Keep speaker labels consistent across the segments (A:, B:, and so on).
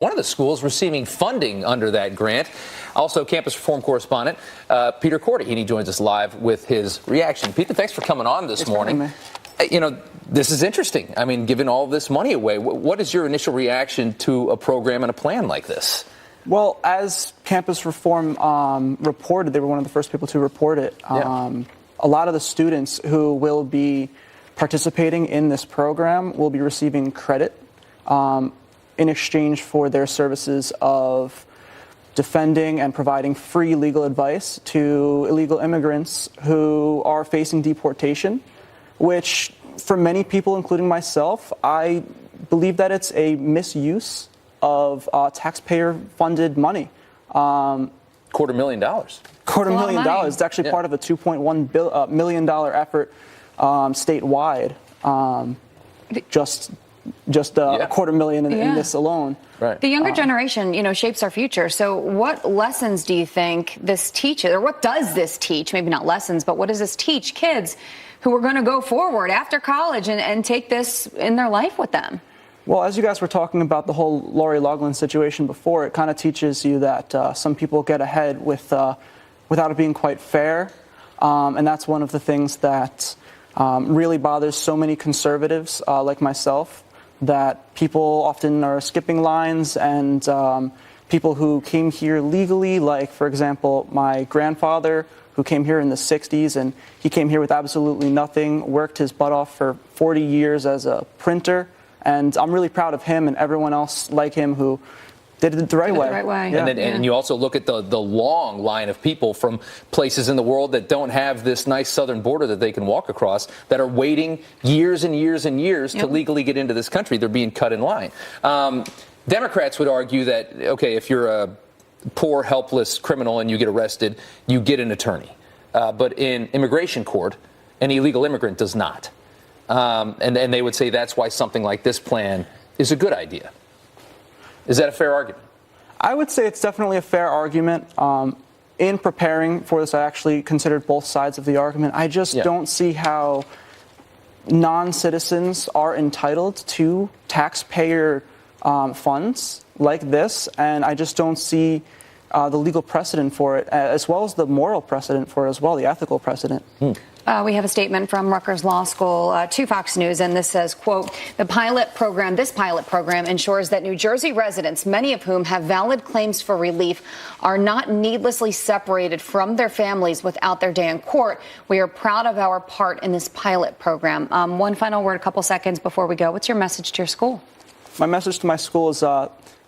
A: One of the schools receiving funding under that grant. Also, campus reform correspondent Peter Cordi. He joins us live with his reaction. Peter, thanks for coming on this morning. You know, this is interesting. I mean, giving all this money away, what is your initial reaction to a program and a plan like this?
B: Well, as campus reform reported, they were one of the first people to report it. A lot of the students who will be participating in this program will be receiving credit in exchange for their services of defending and providing free legal advice to illegal immigrants who are facing deportation, which for many people, including myself, I believe that it's a misuse of taxpayer-funded money.
A: $250,000.
B: $250,000. It's actually part of a $2.1 million effort statewide. Just $250,000 in this alone.
C: Right. The younger generation, shapes our future. So what lessons do you think this teaches, or what does this teach? Maybe not lessons, but what does this teach kids who are going to go forward after college and take this in their life with them?
B: Well, as you guys were talking about the whole Lori Loughlin situation before, it kind of teaches you that some people get ahead without it being quite fair. And that's one of the things that really bothers so many conservatives like myself, that people often are skipping lines, and people who came here legally, like, for example, my grandfather, who came here in the 60s, and he came here with absolutely nothing, worked his butt off for 40 years as a printer, and I'm really proud of him and everyone else like him who did it the right way.
A: Yeah. And you also look at the long line of people from places in the world that don't have this nice southern border that they can walk across, that are waiting years and years and years to legally get into this country. They're being cut in line. Democrats would argue that, okay, if you're a poor, helpless criminal and you get arrested, you get an attorney. But in immigration court, an illegal immigrant does not. And they would say that's why something like this plan is a good idea. Is that a fair argument?
B: I would say it's definitely a fair argument. In preparing for this, I actually considered both sides of the argument. I just don't see how non-citizens are entitled to taxpayer funds like this, and I just don't see the legal precedent for it, as well as the moral precedent for it as well, the ethical precedent.
C: We have a statement from Rutgers Law School to Fox News, and this says, quote, this pilot program ensures that New Jersey residents, many of whom have valid claims for relief, are not needlessly separated from their families without their day in court. We are proud of our part in this pilot program. One final word, a couple seconds before we go. What's your message to your school?
B: My message to my school is,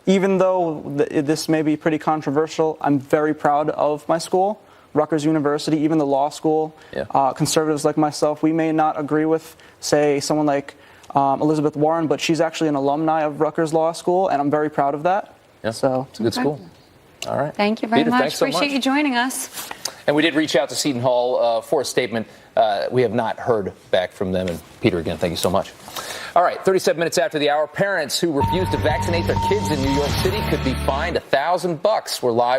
B: even though this may be pretty controversial, I'm very proud of my school. Rutgers University, even the law school, conservatives like myself, we may not agree with, say, someone like Elizabeth Warren, but she's actually an alumni of Rutgers Law School, and I'm very proud of that.
A: Yeah,
B: so
A: it's a good school. All right.
C: Thank you very
A: Peter,
C: much. Appreciate you joining us.
A: And we did reach out to Seton Hall for a statement. We have not heard back from them. And Peter, again, thank you so much. All right, 37 minutes after the hour, parents who refuse to vaccinate their kids in New York City could be fined $1,000. We're live.